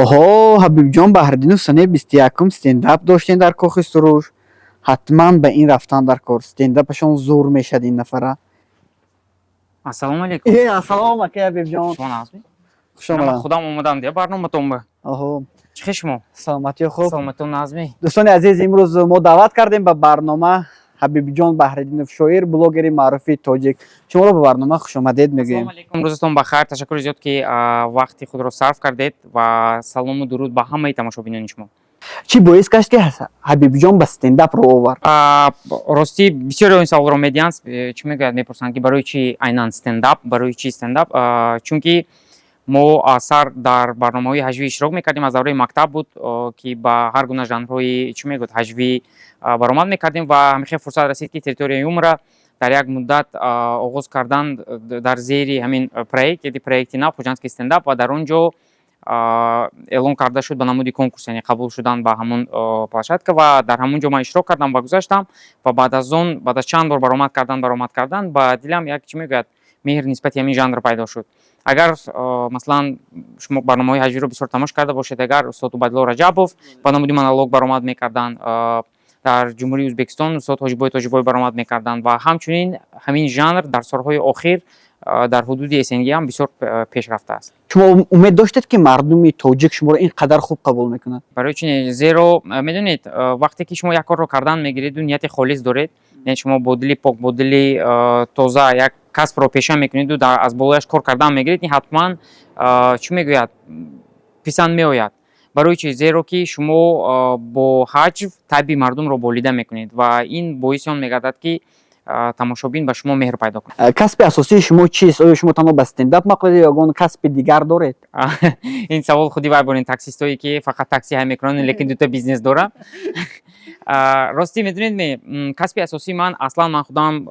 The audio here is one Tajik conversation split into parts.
Оҳо, Ҳабибҷон Баҳриддинов санаи 21 стендап доштем дар Кохи Суруш. Ҳатман ба ин рафтан дар кор. Стендапашон зур мешад ин нафара. Ассалому алайкум. Ассалом ака Ҳабибҷон. Шумо назми? Хуш Нама омадам. худам омадам дия барноматон ба. Оҳо, Чӣ хеш шумо? саломатиё хуб. Саломатон назми? Дӯстони азиз, имрӯз мо даъват кардем ба барнома Ҳабибҷон Баҳриддинов, шоир, блогери маъруфи тоҷик. Шуморо ба барнома хушомадед мегӯем. Ассалому алайкум. Рӯзатон бахайр. Ташаккури зиёд ки вақти худро сарф кардед ва салому дуруд ба ҳамаи тамошобинони шумо. Чӣ боис гашт ки Ҳабибҷон ба стендап роҳ овард? Рости бисёре این саволро медиҳанд, чӣ мегӯяд, мепурсанд ки барои чӣ айнан стендап, барои чӣ стендап? Чунки мо сар дар барномаҳои ҳажвӣ иштирок мекардем, аз давраи мактаб буд ки ба ҳар гуна жанрҳои чӣ мегӯяд ҳажвӣ баромад мекардем ва ҳамехел фурсат расид ки территорияи юмра дар як муддат оғоз кардан дар зери ҳамин проект, яъне проекти нав хуҷандский стендап, ва дар он ҷо эълон карда шуд ба намуди конкурс, яъне қабул шудан ба ҳамон площадка, ва дар ҳамон ҷо ман иштирок кардам ва гузаштам. Ва баъд аз он, баъд аз чанд бор баромад кардан ба дилам як чӣ мегӯяд меҳр нисбати ҳамин жанр пайдо шуд. Агар масалан шумо барномаҳои ҳажвиро бисёр тамош карда бошед, агар устод Убайдулло Раҷабов ба намуди монолог баромад мекарданд, дар ҷумҳурии Ӯзбекистон устод Ҳоҷибой Тоҷибой баромад мекарданд ва ҳамчунин ҳамин жанр дар солҳои охир дар ҳудуди СНГ ҳам бисёр пеш рафтааст. Шумо умед доштед ки мардуми тоҷик шуморо ин қадар хуб қабул мекунад? Барои чӣ не? Зеро медонед, вақте ки шумо як корро кардан мегиреду нияти холис доред, яъне шумо бо дили пок, бо дили тоза як касбро пеша мекуниду аз болояш кор кардан мегиред, ин ҳатман чӣ мегӯяд, писанд меояд. Барои чӣ? Зеро ки шумо бо ҳаҷв табъи мардумро болида мекунед ва ин боиси он мегардад ки тамошобин ба шумо меҳр пайдо кунад. Касби асосии шумо чист? Оё шумо танҳо ба стендап мақоли ё ягон касби дигар доред? Ин савол худи вай борин, таксистое ки фақат такси ҳай мекунанд, лекин дута бизнес дорам. Рости медонед, касби асосии ман, аслан ман худам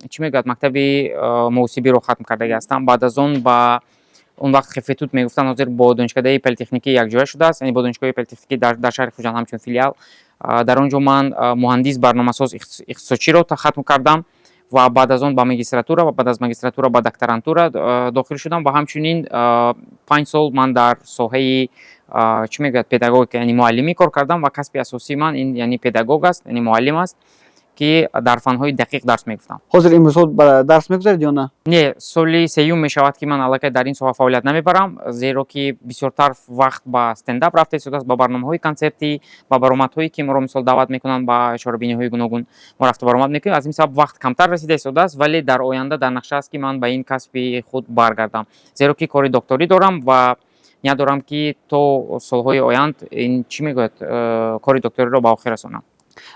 чӣ мегӯяд, мактаби муҳосибиро хатм кардаги ҳастам. Баъд аз он ба он вақт хефетут мегуфтанд, ҳозир бо донишгоҳи политехникӣ якҷоя шудааст, яъне бо донишгоҳи политехникӣ дар шаҳри Хужанд ҳамчун филиал. Дар он ҷо ман муҳандис барномасоз ихтисосчиро хатм кардам ва баъд аз он ба магистратура ва баъд аз магистратура ба докторантура дохил шудам ва ҳамчунин 5 сол ман дар соҳаи чӣ мегӯяд, педагогика, яъне муаллимӣ кор кардам ва касби асосии ман ин яъне педагог аст, яъне муаллим аст ки дар фанҳои дақиқ дарс мегуфтам. Ҳозир имрӯзҳо дарс мегузаред ё на? Не, соли сеюм мешавад ки ман аллакай дар ин соҳа фаъолият намебарам, зеро ки бисёртар вақт ба стендап рафта истодааст, ба барномаҳои консертӣ, ба баромадҳое ки моро мисол даъват мекунанд ба чорабиниҳои гуногун, мо рафта баромад мекунем. Аз ин сабаб вақт камтар расида истодааст, вале дар оянда дар нақша аст ки ман ба ин касби худ баргардам, зеро ки кори докторӣ дорам ва ният дорам ки то солҳои оянд ин чӣ мегӯяд, кори докториро ба охир расонам.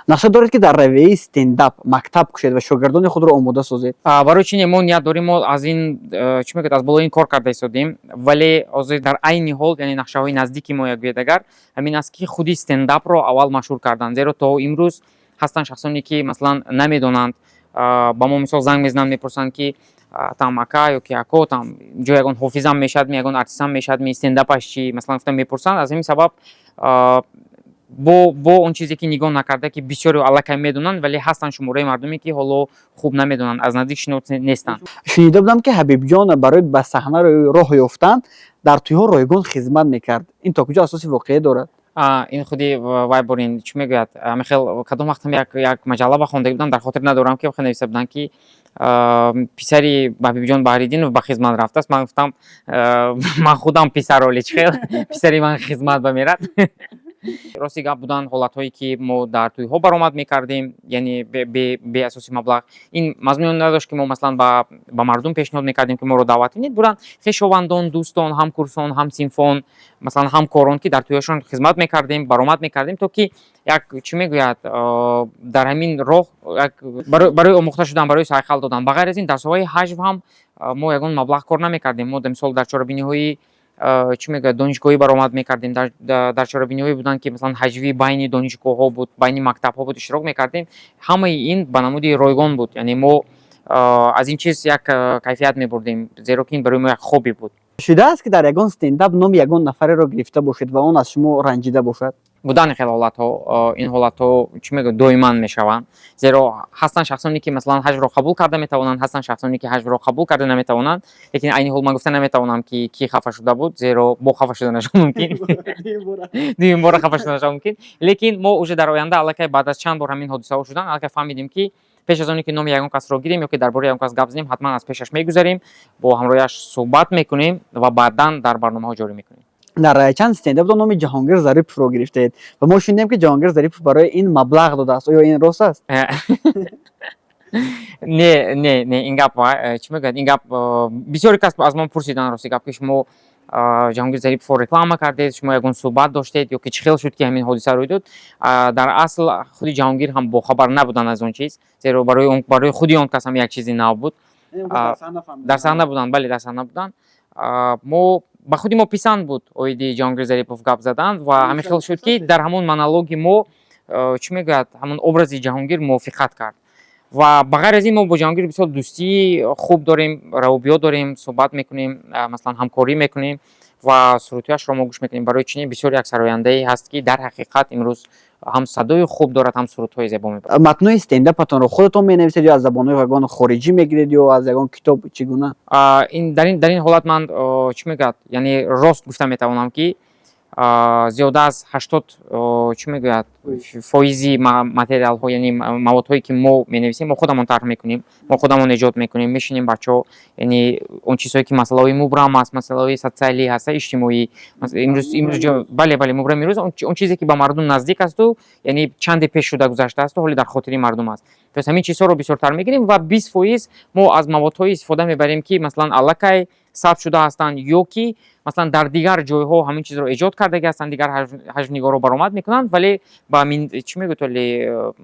нақша доред ки дар равияи стендап мактаб кушед ва шогирдони худро омода созед? Барои чӣ не? Мо ният дорем, мо аз ин чӣ мегӯяд, аз болои ин кор карда истодем, вале ҳозир дар айни ҳол, яъне нақшаҳои наздики мо як гӯядагар ҳамин аст ки худи стендапро аввал машҳур кардан, зеро то имрӯз ҳастанд шахсоне ки масалан намедонанд, ба мо мисол занг мезананд, мепурсанд ки там ака ё ки ако там ҷо ягон ҳофизам мешавадми, ягон артистам мешавадми, стендапаш чӣ? Масалан гуфта мепурсанд. Аз ҳамин сабаб бо он чизе ки нигоҳ накарда ки бисёре аллакай медонанд, вале ҳастанд шумораи мардуме ки ҳоло хуб намедонанд, аз наздик шинос нестанд. Шунида будам ки Ҳабибҷон барои ба саҳна роҳ ёфтан дар тӯйҳо ройгон хизмат мекард. Ин то куҷо асоси воқеӣ дорад? Ин худи вай борин, чӣ мегӯяд, ҳамехел кадом вақтам як маҷалла хондаги будам, дар хотир надорам ки нависта буданд ки писари Ҳабибҷон Баҳриддинов ба хизмат рафтааст. Ман гуфтам ман худам писар оличхел, писари ман хизмат ба мерад. Рости гап буданд ҳолатҳое ки мо дар тӯйҳо баромад мекардем, яъне беасоси маблағ. Ин мазмуни он надошт ки мо масалан ба мардум пешниҳод мекардем ки моро даъват кунед. Буданд хешовандон, дӯстон, ҳамкурсон, ҳамсинфон, масалан ҳамкорон ки дар тӯйҳошон хизмат мекардем, баромад мекардем, то ки як чӣ мегӯяд, дар ҳамин роҳ барои омӯхта шудан, барои сайқал додан. Ба ғайр аз ин дар соҳаи ҳажв ҳам мо ягон маблағ кор намекардем. Мо мисол дар чорабиниҳои чӣ мегӯяд, донишгоҳӣ баромад мекардем, дар чорабиниҳое буданд ки масалан ҳажвӣ байни донишгоҳҳо буд, байни мактабҳо буд, иштирок мекардем. Ҳамаи ин ба намуди ройгон буд, яъне мо аз ин чиз як кайфият мебурдем, зеро ки ин барои мо як хобби буд. Шудааст ки дар ягон стендап номи ягон нафареро гирифта бошед ва он аз шумо ранҷида бошад? будан ин ҳолатҳо чӣ мегӯяд доиман мешаванд, зеро ҳастанд шахсоне ки масалан ҳаҷвро қабул карда метавонанд, ҳастанд шахсоне ки ҳаҷвро қабул карда наметавонанд, лекин айни ҳол ман гуфта наметавонам ки кӣ хафа шуда буд, зеро бо хафа шуданашон мумкин дуюм бора хафа шуданашон мумкин, лекин мо уже дар оянда аллакай баъд аз чанд бор ҳамин ҳодисаҳо шудан аллакай фаҳмидем ки пеш аз оне ки номи ягон касро гирем ё ки дар бораи ягон кас гап занем, ҳатман аз пешаш мегузарем, бо ҳамроҳияш суҳбат мекунем ва баъдан дар барномаҳо ҷорӣ мекунем. дар чанд стендапдо номи Ҷаҳонгир Зариповро гирифтед ва мо шунидем ки Ҷаҳонгир Зарипов барои ин маблағ додааст. Оё ин рост аст? Не, ин гап чӣ мегӯяд, ин гап бисёре кас аз ман пурсидан рости гап ки шумо Ҷаҳонгир Зариповро реклама кардед, шумо ягон суҳбат доштед ё ки чӣ хел шуд ки ҳамин ҳодиса рӯй дод. Дар асл худи Ҷаҳонгир ҳам бохабар набуданд аз он чиз, зеро барои худи он кас ҳам як чизи нав буд. Дар саҳна буданд, бале, дар саҳна буданд. Мо ба худи мо писанд буд оиди Ҷаҳонгир Зарипов гап задан ва ҳамин хел шуд ки дар ҳамон монологи мо чӣ мегӯяд, ҳамон образи Ҷаҳонгир мувофиқат кард. Ва ба ғайр аз ин мо бо Ҷаҳонгир бисёр дӯстии хуб дорем, равобиёт дорем, суҳбат мекунем, масалан ҳамкорӣ мекунем ва сурӯтиашро мо гӯш мекунем. Барои чунин бисёр як сарояндаи ҳаст ки дар ҳақиқат имрӯз ҳам садои хуб дорад, ҳам сурӯтҳои зебо мебарад. Матнуи стендапатонро худатон менависед ё аз забонҳои ягон хориҷӣ мегиред ё аз ягон китоб, чӣ гуна? Дар ин ҳолат ман чӣ мегӯяд, яъне рост гуфта метавонам ки зиёда аз 80 чӣ мегӯяд фоизи материалҳо, яъне маводҳое ки мо менависем, мо худамон тарҳ мекунем, мо худамон эҷод мекунем, мешинем бачаҳо, яъне он чизҳое ки масъалаҳои мубрам аст, масъалаҳои социалӣ ҳаста, иҷтимоӣ, имрӯз бале мубрам имрӯз он чизе ки ба мардум наздик асту, яъне чанде пеш шуда гузаштаасту, ҳоле дар хотири мардум аст. Пас ҳамин чизҳоро бисёртар мегирем ва 20% мо аз маводҳое истифода мебарем ки масалан аллакай сабт шуда ҳастанд ё ки масалан дар дигар ҷойҳо ҳамин чизро эҷод кардаги ҳастанд, дигар ҳаҷвнигорҳо баромад мекунанд, вале ба чӣ мегӯяд, вале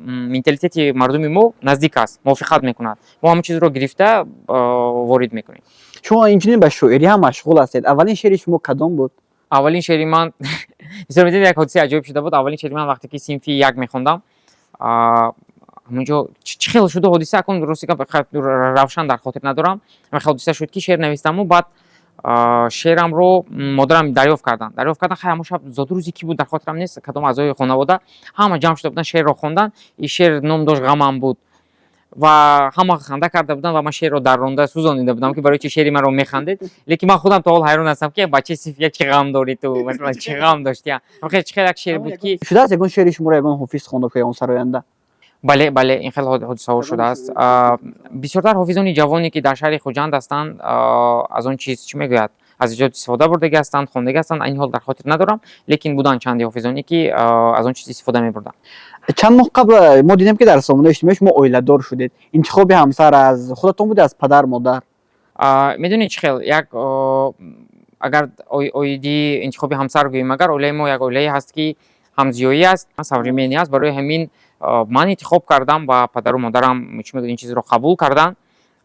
менталитети мардуми мо наздик аст, мувофиқат мекунад. Мо ҳамин чизро гирифта ворид мекунем. Шумо инчунин ба шоирӣ ҳам машғул ҳастед. Аввалин шеъри шумо кадом буд? Аввалин шеъри ман бисёр медонед як ҳодисаи аҷоиб шуда буд. Аввалин шеъри ман вақте ки синфи як мехондам, ҳамонҷо чӣ хел шуда ҳодиса акун рости гап равшан дар хотир надорам. Ҳамин хел ҳодиса шуд ки шеър навистаму баъд шеърамро модарам дарёфт кардан. Хай ҳамон шаб зоду рӯзи ки буд дар хотирам нест, кадом аъзои хонавода ҳама ҷамъ шуда буданд, шеърро хондан. Ин шеър ном дошт «Ғамам» буд ва ҳама ханда карда буданд ва ман шеърро дарронда сӯзонида будам ки барои чӣ шеъри маро механдед. Лекин ман худам то ҳол ҳайрон ҳастам ки бачаи синфи як чӣ ғам дорӣ ту, масалан чӣ ғам дошти. Чӣ хел як шеър буд ки Шудааст ягон шеъри шуморо ягон ҳофиз хонда ё ягон сароянда? бале, ин хел ҳодисаҳо шудааст. Бисёртар ҳофизони ҷавоне ки дар шаҳри Хуҷанд ҳастанд, аз он чиз чӣ мегӯяд, аз эҷод истифода бурдаги ҳастанд, хондаги ҳастанд, айни ҳол дар хотир надорам, лекин буданд чанде ҳофизоне ки аз он чиз истифода мебурданд. Чанд моҳ қабл мо дидем ки дар сомонаи иҷтимоӣ шумо оиладор шудед. Интихоби ҳамсар аз худатон буд, аз падар, модар? Медонед чӣ хел, як агар оиди интихоби ҳамсар гӯем, агар оилаи мо як оилае ҳаст ки ҳамзиёӣ аст, современи аст, барои ҳамин ман интихоб кардам ва падару модарам чӣ мегӯяд ин чизро қабул карданд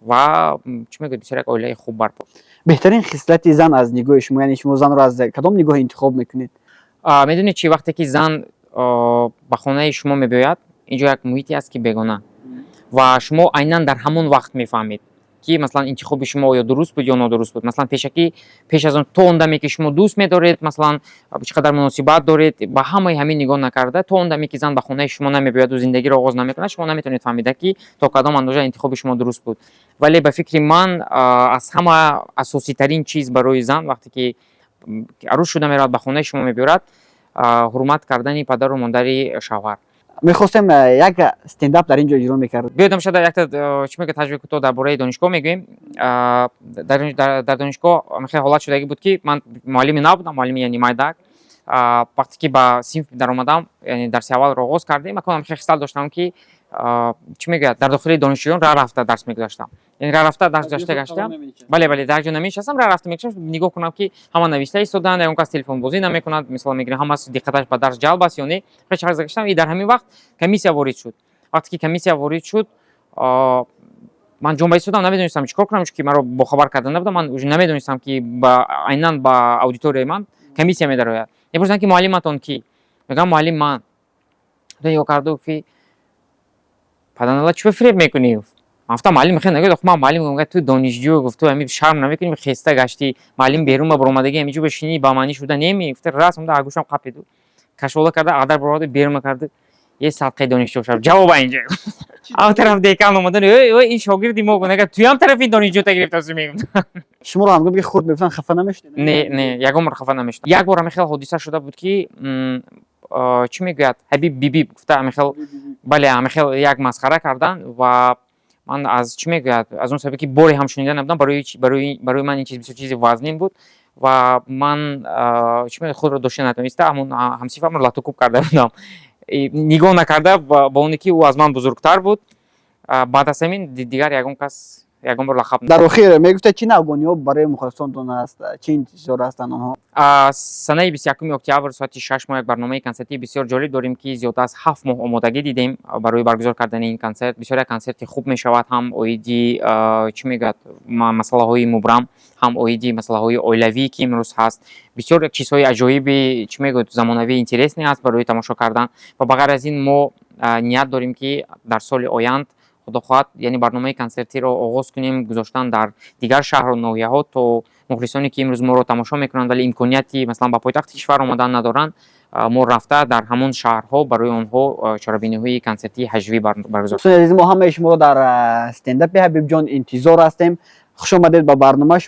ва чӣ мегӯяд бисёр як оилаи хуб барпо. Беҳтарин хислати зан аз нигоҳи шумо, яъне шумо занро аз кадом нигоҳ интихоб мекунед? Медонед чӣ, вақте ки зан ба хонаи шумо мебиёяд, ин ҷо як муҳите аст ки бегона ва шумо айнан дар ҳамон вақт мефаҳмед ки масалан интихоби шумо оё дуруст буд ё нодуруст буд. Масалан пеш аз он то он даме ки шумо дӯст медоред, масалан чӣ қадар муносибат доред, ба ҳамаи ҳамин нигоҳ накарда, то он даме ки зан ба хонаи шумо намебиёяду зиндагиро оғоз намекунад, шумо наметавонед фаҳмида ки то кадом андоза интихоби шумо дуруст буд. Вале ба фикри ман аз ҳама асоситарин чиз барои зан вақте ки арӯз шуда меравад, ба хонаи шумо мебиёрад, ҳурмат кардани падару модари шавҳар. Мехостем як стендап дар ин ҷо иҷро мекардед. Биёдам шуда якта чӣ мегӯяд таҷрибаи кӯтоҳ дар бораи донишгоҳ мегӯем. Дар донишгоҳ хел ҳолат шудагӣ буд ки ман муаллиме набудам, муаллими яъне майдак. Вақте ки ба синф даромадам, яъне дарси аввалро оғоз кардем, акун хел хисал доштам ки чӣ мегӯяд, дар дохили донишҷӯён рафта дарс мегузаштам. Яъне рафта дарс гашта, бале, дар ҷо намешастам, рафта мекушам, нигоҳ кунам ки ҳама нависта истоданд, ягон кас телефонбозӣ намекунад, мисол мегирем ҳамаи диққаташ ба дарс ҷалб аст ё не. Чақар загаштам, и дар ҳамин вақт комиссия ворид шуд. Вақте ки комиссия ворид шуд, ман ҷонба истодам, намедонистам чӣ кор кунам, чунки маро бохабар карда набудам. Ман уже намедонистам ки айнан ба аудиторияи ман комиссия медарояд. Мепурсидам ки муаллиматон кӣ? Мегӯям муаллим ман. Нигоҳ карда гуфти паданала чӣ фиреб мекунӣ? Ман гуфтам муаллим хел нагӯяд, ман муаллим гуфтам ту донишҷӯ, гуфту ҳамин шарм намекунӣ, хеста гашти муаллим берун ба баромадагӣ ҳамин ҷо бешинӣ ба маънӣ шуда неми? Гуфта раст муда, гӯшам қапиду. кашола карда, адар бароди берма карда. Е садқаи донишҷӯ шав. Ҷавоба инҷа. Ав тараф декан омадан, ой ин шогирди мо гунага туям тарафи донишҷӯ тагирифтаси мегум. шуморо ҳангоми ки хурд мегуфтан хафа намешудед? Не, ягон бор хафа намешудам. Як бор ҳамин хел ҳодиса шуда буд ки чӣ мегӯяд? Ҳабиб биби гуфта ҳамин хел, бале ҳамин хел як масхара кардан ва ман аз чӣ мегӯяд? Аз он сабаби ки боре ҳам шунида набудам, барои ман ин чиз бисёр чизи вазнин буд ва ман чӣ мегӯяд? Худро дошта натавониста, ҳамон ҳамсифамро латукуб карда будам. Нигоҳ накарда ба оне ки ӯ аз ман бузургтар буд. Баъд аз ҳамин дигар ягон бор лақаб. дар охир мегуфтед чӣ навгониҳо барои мухалифонтон аст? Чӣ интизор ҳастанд онҳо? Санаи 21 октябр соати 6 моҳ як барномаи консертии бисёр ҷолиб дорем ки зиёдтар аз 7 моҳ омодагӣ дидем барои баргузор кардани ин консерт. Бисёр як консерти хуб мешавад, ҳам оиди чӣ мегӯяд масъалаҳои мубрам, ҳам оиди масъалаҳои оилавӣ ки имрӯз ҳаст. Бисёр як чизҳои аҷоиби чӣ мегӯяд замонавии интересне аст барои тамошо кардан ва ба ғайр аз ин мо ният дорем ки дар соли оянд худо хоҳад, яъне барномаи консертиро оғоз кунем гузоштан дар дигар шаҳру ноҳияҳо, то мухлисоне ки имрӯз моро тамошо мекунанд вале имконияти масалан ба пойтахти кишвар омадан надоранд, мо рафта дар ҳамон шаҳрҳо барои онҳо чорабиниҳои консертии ҳаҷвӣ баргузор. Дӯстони азиз, мо ҳамаи шуморо дар стендапи ҳабиб ҷон интизор ҳастем. Хуш омадед ба барнома.